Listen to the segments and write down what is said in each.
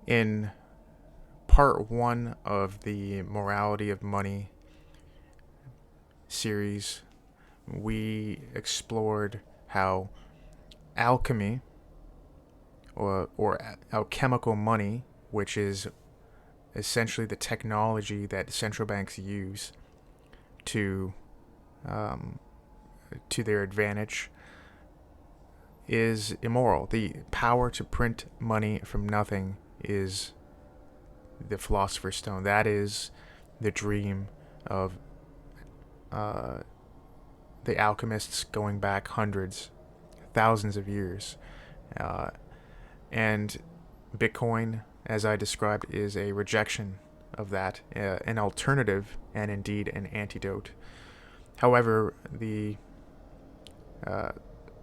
In part one of the Morality of Money series, we explored how alchemy or alchemical money, which is essentially the technology that central banks use to um, to their advantage, is immoral. The power to print money from nothing is the philosopher's stone. That is the dream of uh, the alchemists going back hundreds, thousands of years. Uh, and Bitcoin, as I described, is a rejection of that, an alternative, and indeed an antidote. However, uh,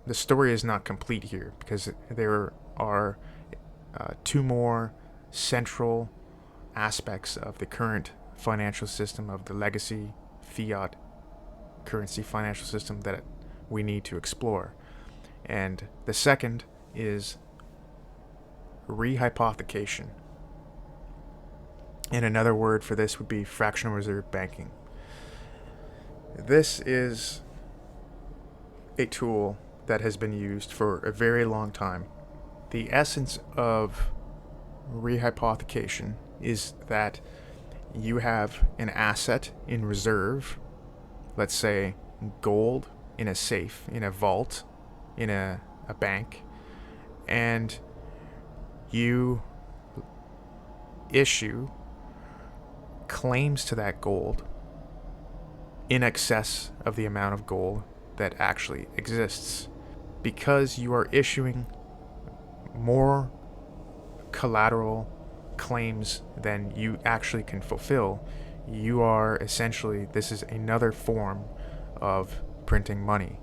the story is not complete here because there are two more central aspects of the current financial system, of the legacy fiat currency financial system, that we need to explore. And the second is rehypothecation. And another word for this would be fractional reserve banking. This is a tool that has been used for a very long time. The essence of rehypothecation is that you have an asset in reserve, let's say gold in a safe, in a vault, in a bank, and you issue claims to that gold in excess of the amount of gold that actually exists. Because you are issuing more collateral claims than you actually can fulfill, you are essentially, this is another form of printing money.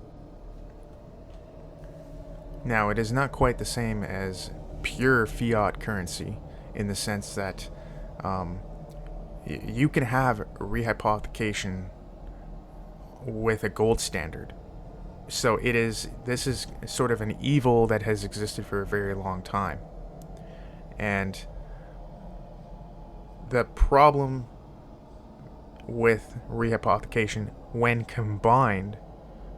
Now, it is not quite the same as pure fiat currency in the sense that you can have rehypothecation with a gold standard. So this is sort of an evil that has existed for a very long time. And the problem with rehypothecation, when combined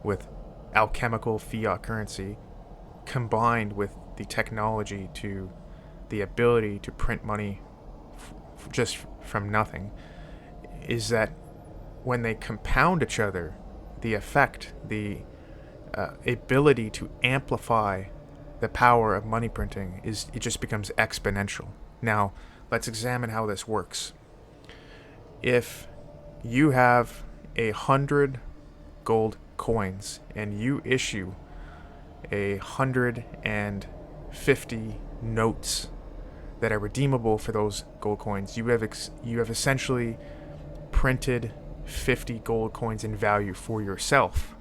with alchemical fiat currency, combined with the technology to the ability to print money just from nothing, is that when they compound each other, the effect, the ability to amplify the power of money printing it just becomes exponential. Now, let's examine how this works. If you have 100 gold coins and you issue 150 notes that are redeemable for those gold coins, you have essentially printed 50 gold coins in value for yourself.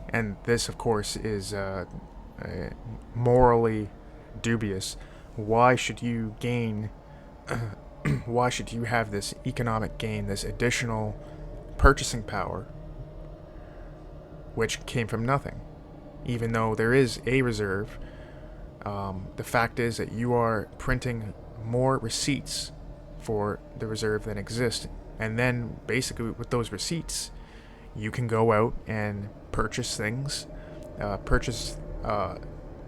And this, of course, is morally dubious. Why should you gain? Why should you have this economic gain, this additional purchasing power, which came from nothing? Even though there is a reserve, the fact is that you are printing more receipts for the reserve than exist. And then basically with those receipts, you can go out and purchase things, purchase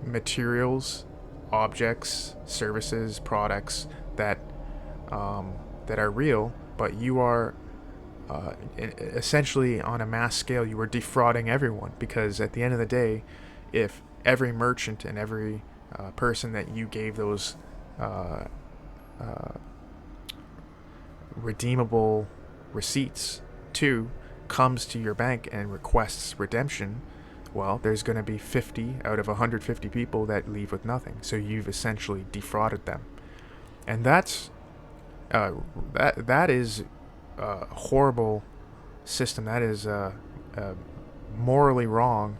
materials, objects, services, products that are real, but you are essentially on a mass scale, you are defrauding everyone, because at the end of the day, if every merchant and every person that you gave those redeemable receipts to comes to your bank and requests redemption, well, there's going to be 50 out of 150 people that leave with nothing. So you've essentially defrauded them, and that is a horrible system. That is morally wrong,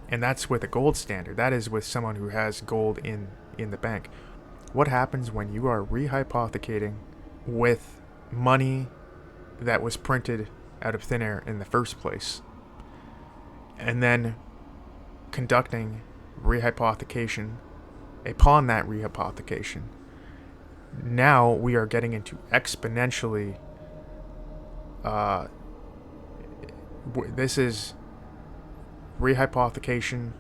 and that's with a gold standard. That is with someone who has gold in the bank. What happens when you are rehypothecating with money that was printed out of thin air in the first place, and then conducting rehypothecation, upon that rehypothecation, now we are getting into exponentially. This is rehypothecation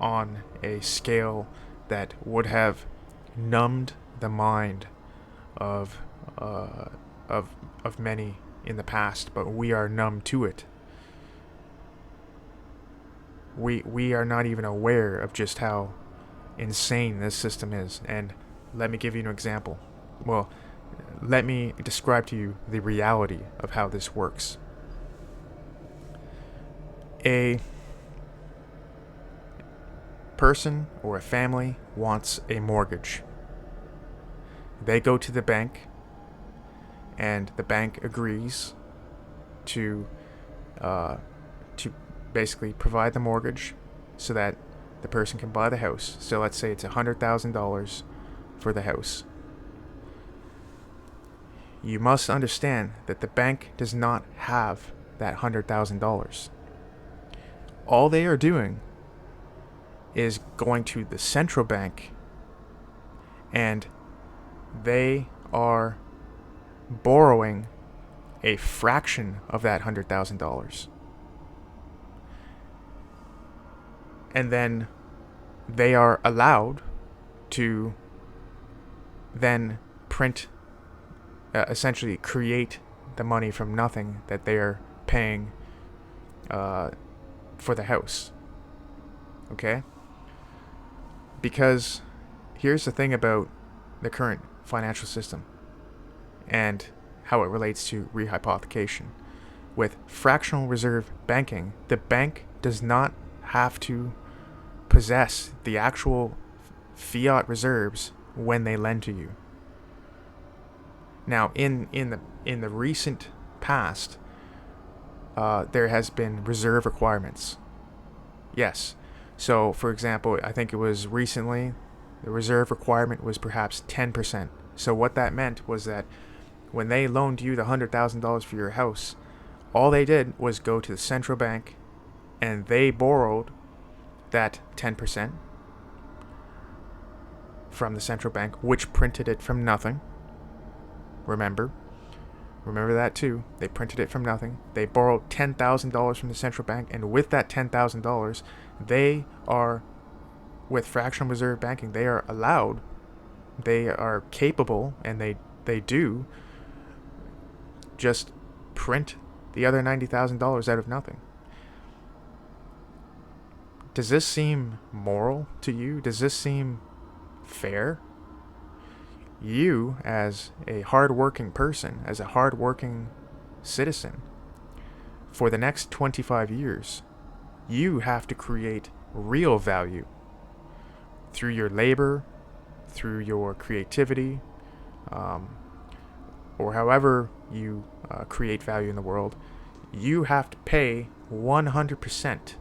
on a scale that would have numbed the mind of many in the past, but we are numb to it. We are not even aware of just how insane this system is. And let me give you an example. Well, let me describe to you the reality of how this works. A person or a family wants a mortgage. They go to the bank, and the bank agrees to basically provide the mortgage so that the person can buy the house. So let's say it's $100,000 for the house. You must understand that the bank does not have that $100,000. All they are doing is going to the central bank, and they are borrowing a fraction of that $100,000. And then they are allowed to then print, essentially create the money from nothing that they are paying for the house. Okay? Because here's the thing about the current financial system and how it relates to rehypothecation. With fractional reserve banking, the bank does not have to possess the actual fiat reserves when they lend to you. Now, in the recent past, there has been reserve requirements. Yes. So, for example, I think it was recently, the reserve requirement was perhaps 10%. So what that meant was that when they loaned you the $100,000 for your house, all they did was go to the central bank and they borrowed that 10% from the central bank, which printed it from nothing. Remember that too. They printed it from nothing. They borrowed $10,000 from the central bank, and with that $10,000, they are, with fractional reserve banking, they are allowed, they are capable, and they do just print the other $90,000 out of nothing. Does this seem moral to you? Does this seem fair? You, as a hardworking person, as a hardworking citizen, for the next 25 years, you have to create real value through your labor, through your creativity, or however you create value in the world. You have to pay 100%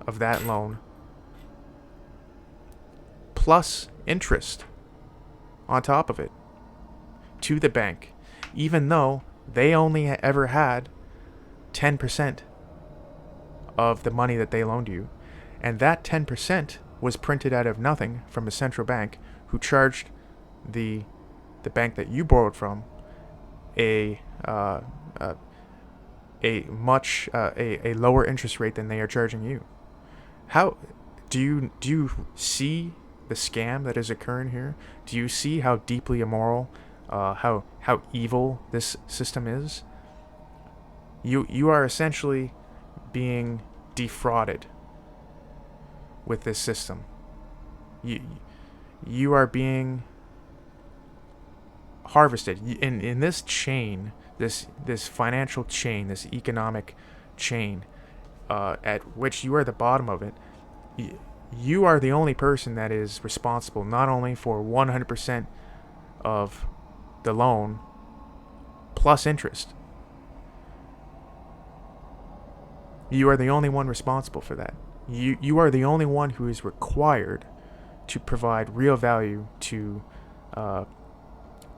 of that loan plus interest on top of it to the bank, even though they only ever had 10% of the money that they loaned you. And that 10% was printed out of nothing from a central bank who charged the bank that you borrowed from a much lower interest rate than they are charging you. How do you see the scam that is occurring here? Do you see how deeply immoral, how evil this system is? You are essentially being defrauded with this system. You are being harvested in this chain, this financial chain, this economic chain, at which you are the bottom of it. You are the only person that is responsible not only for 100% of the loan plus interest. You are the only one responsible for that. You are the only one who is required to provide real value to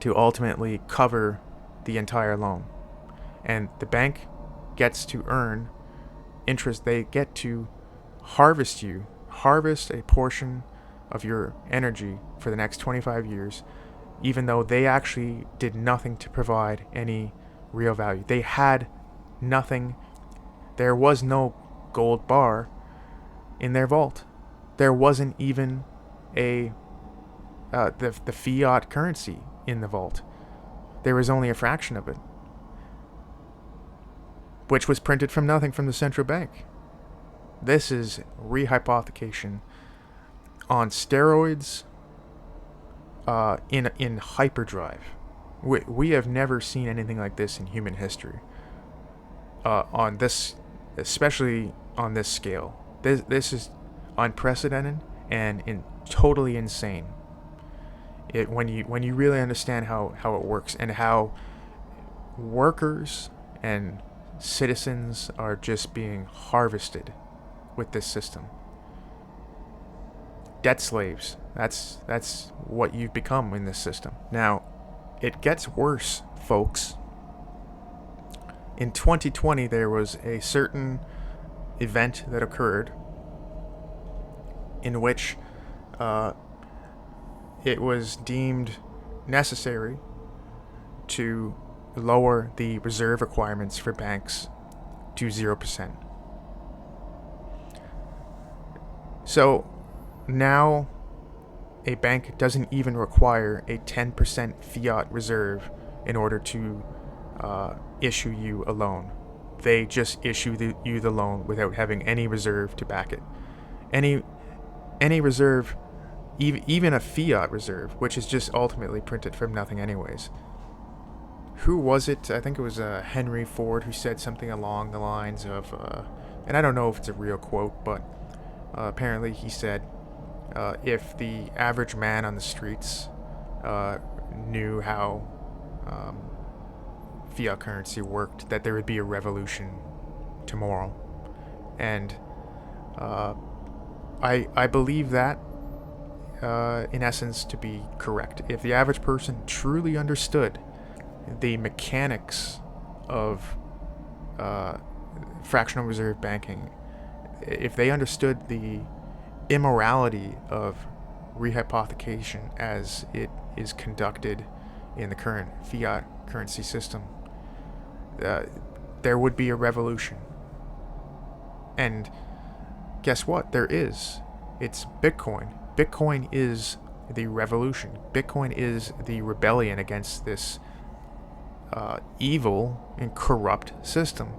ultimately cover the entire loan. And the bank gets to earn interest. They get to harvest harvest a portion of your energy for the next 25 years, even though they actually did nothing to provide any real value. They had nothing. There was no gold bar in their vault. There wasn't even the fiat currency in the vault. There was only a fraction of it, which was printed from nothing from the central bank. This is rehypothecation on steroids, in hyperdrive. We have never seen anything like this in human history. On this, especially on this scale, this is unprecedented and totally insane. When you really understand how it works and how workers and citizens are just being harvested with this system. Debt slaves. That's what you've become in this system. Now, it gets worse, folks. In 2020, there was a certain event that occurred in which it was deemed necessary to lower the reserve requirements for banks to 0%. So now a bank doesn't even require a 10% fiat reserve in order to issue you a loan. They just issue you the loan without having any reserve to back it. Any reserve, even a fiat reserve, which is just ultimately printed from nothing anyways. Who was it? I think it was Henry Ford who said something along the lines of, and I don't know if it's a real quote, but apparently he said, if the average man on the streets knew how fiat currency worked, that there would be a revolution tomorrow. And I believe that in essence to be correct. If the average person truly understood the mechanics of fractional reserve banking, if they understood the immorality of rehypothecation as it is conducted in the current fiat currency system, there would be a revolution. And guess what? There is. It's Bitcoin. Bitcoin is the revolution. Bitcoin is the rebellion against this evil and corrupt system.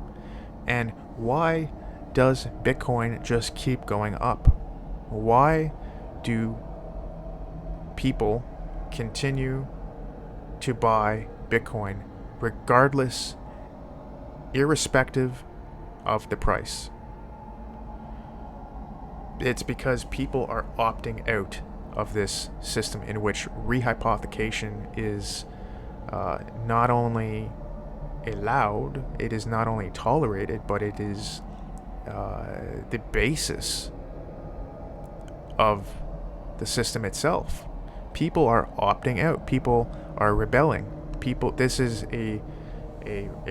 And why does Bitcoin just keep going up? Why do people continue to buy Bitcoin regardless, irrespective of the price? It's because people are opting out of this system in which rehypothecation is not only allowed, it is not only tolerated, but it is the basis of the system itself. People are opting out. People are rebelling. This is a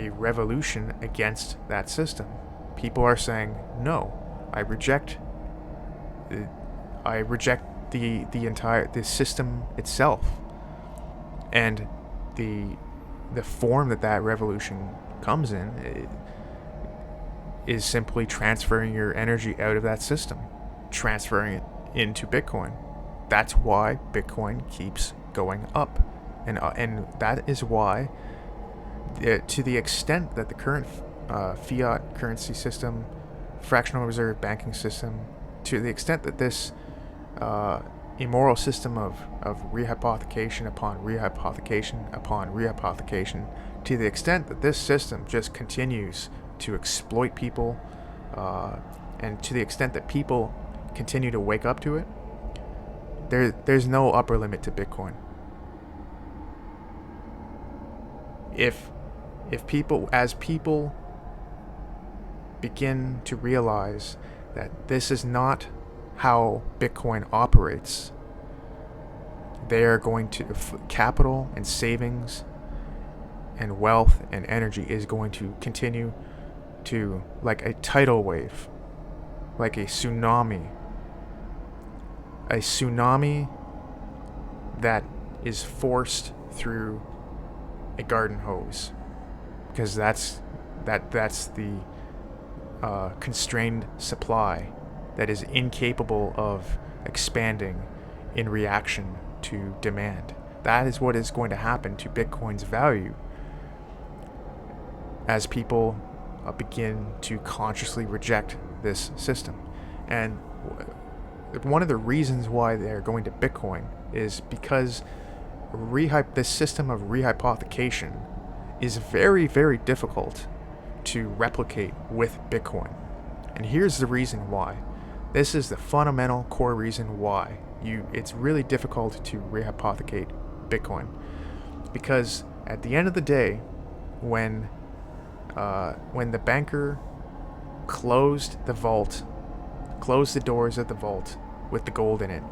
revolution against that system. People are saying, no, I reject the entire system itself, and the form that revolution comes in is simply transferring your energy out of that system, transferring it into Bitcoin. That's why Bitcoin keeps going up, and that is why, to the extent that the current fiat currency system, fractional reserve banking system, to the extent that this immoral system of rehypothecation upon rehypothecation upon rehypothecation, to the extent that this system just continues to exploit people, and to the extent that people continue to wake up to it, there's no upper limit to Bitcoin. If people begin to realize that this is not how Bitcoin operates, they are going to, capital and savings and wealth and energy is going to continue to, like a tidal wave, like a tsunami, a tsunami that is forced through a garden hose, because that's the constrained supply that is incapable of expanding in reaction to demand. That is what is going to happen to Bitcoin's value as people begin to consciously reject this system. And one of the reasons why they're going to Bitcoin is because this system of rehypothecation is very, very difficult to replicate with Bitcoin. And here's the reason why. This is the fundamental core reason why it's really difficult to rehypothecate Bitcoin. Because at the end of the day, when the banker closed the doors of the vault with the gold in it,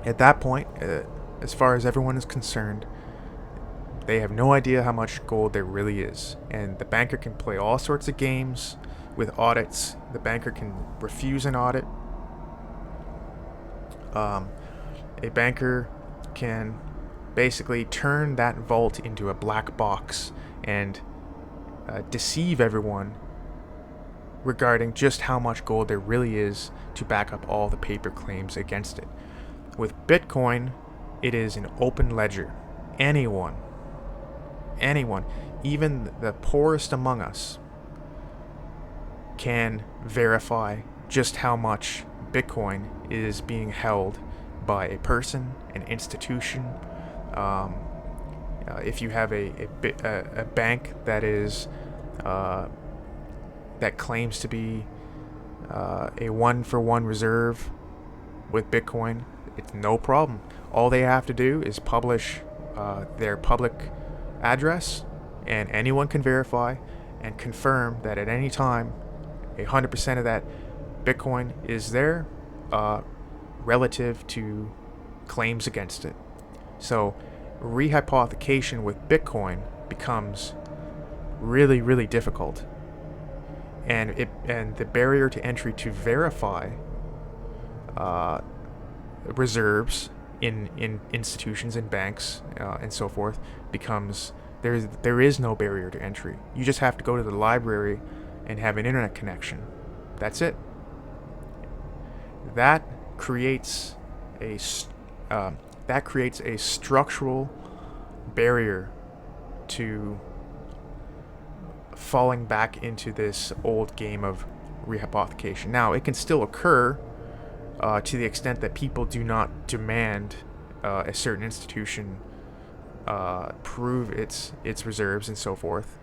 at that point, as far as everyone is concerned, they have no idea how much gold there really is. And the banker can play all sorts of games with audits. The banker can refuse an audit. A banker can basically turn that vault into a black box and deceive everyone regarding just how much gold there really is to back up all the paper claims against it. With Bitcoin, it is an open ledger. Anyone, even the poorest among us, can verify just how much Bitcoin is being held by a person, an institution. If you have a bank that is that claims to be a one-for-one reserve with Bitcoin, it's no problem. All they have to do is publish their public address, and anyone can verify and confirm that at any time 100% of that Bitcoin is there relative to claims against it. So rehypothecation with Bitcoin becomes really, really difficult, and the barrier to entry to verify reserves in institutions and banks and so forth becomes there is no barrier to entry. You just have to go to the library and have an internet connection. That's it. That creates a structural barrier to falling back into this old game of rehypothecation. Now, it can still occur to the extent that people do not demand a certain institution prove its reserves and so forth.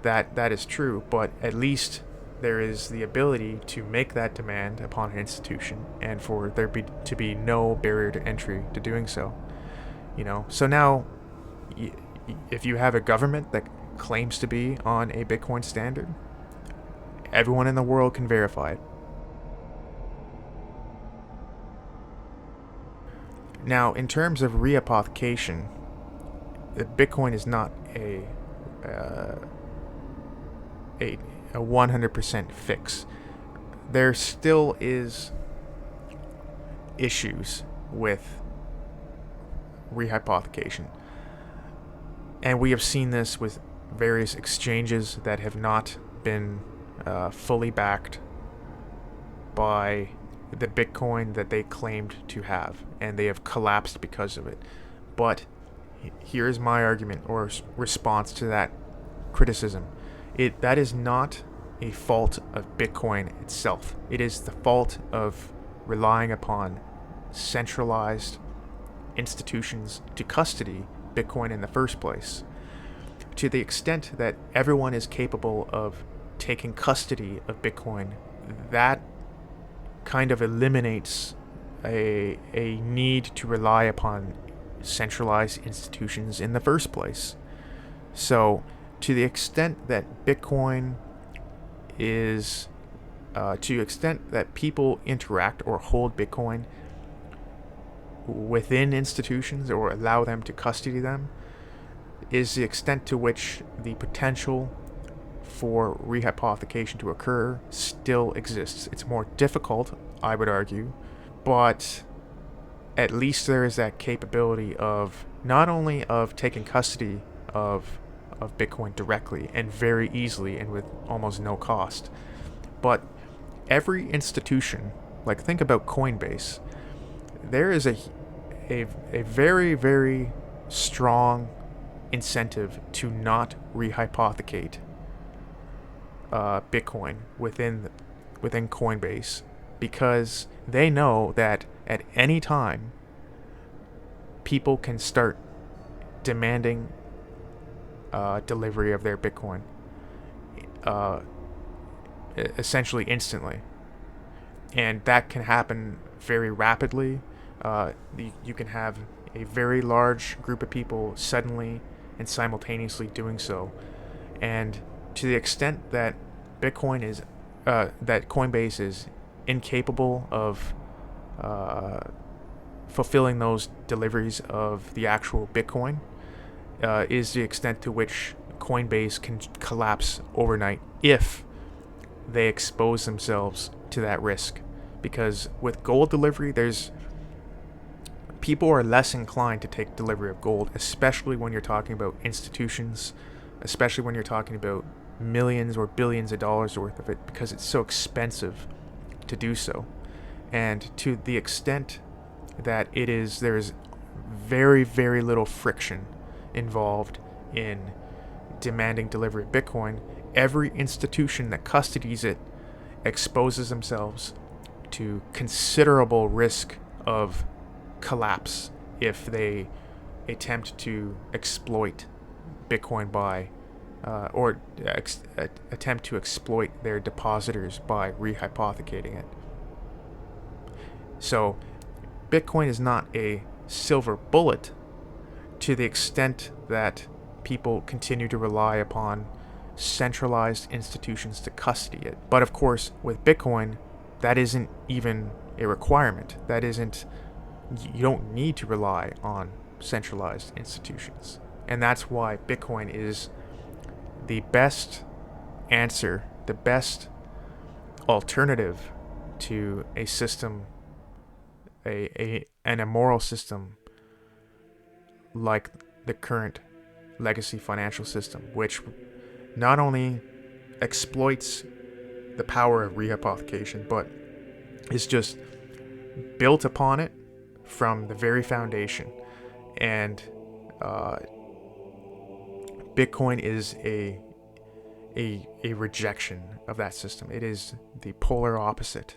That is true, but at least there is the ability to make that demand upon an institution, and for there to be no barrier to entry to doing so. So now, if you have a government that claims to be on a Bitcoin standard, everyone in the world can verify it. Now, in terms of rehypothecation, Bitcoin is not a 100% fix. There still is issues with rehypothecation, and we have seen this with various exchanges that have not been fully backed by the Bitcoin that they claimed to have, and they have collapsed because of it. But here's my argument or response to that criticism. That is not a fault of Bitcoin itself. It is the fault of relying upon centralized institutions to custody Bitcoin in the first place. To the extent that everyone is capable of taking custody of Bitcoin, that kind of eliminates a need to rely upon centralized institutions in the first place. So, to the extent that Bitcoin is, to the extent that people interact or hold Bitcoin within institutions or allow them to custody them, is the extent to which the potential for rehypothecation to occur still exists. It's more difficult, I would argue, but at least there is that capability of not only of taking custody of Bitcoin directly and very easily and with almost no cost, but every institution, like think about Coinbase, there is a very, very strong incentive to not rehypothecate Bitcoin within Coinbase, because they know that at any time people can start demanding delivery of their Bitcoin uh, essentially instantly, and that can happen very rapidly. You can have a very large group of people suddenly and simultaneously doing so, and to the extent that Bitcoin is that Coinbase is incapable of fulfilling those deliveries of the actual Bitcoin, is the extent to which Coinbase can collapse overnight if they expose themselves to that risk. Because with gold delivery, people are less inclined to take delivery of gold, especially when you're talking about institutions, especially when you're talking about millions or billions of dollars worth of it, because it's so expensive to do so. And to the extent that there's very, very little friction involved in demanding delivery of Bitcoin, every institution that custodies it exposes themselves to considerable risk of collapse if they attempt to exploit Bitcoin by attempt to exploit their depositors by rehypothecating it. So Bitcoin is not a silver bullet to the extent that people continue to rely upon centralized institutions to custody it. But of course, with Bitcoin, that isn't even a requirement. You don't need to rely on centralized institutions. And that's why Bitcoin is the best answer, the best alternative to a system, an immoral system like the current legacy financial system, which not only exploits the power of rehypothecation, but is just built upon it from the very foundation. And Bitcoin is a rejection of that system. It is the polar opposite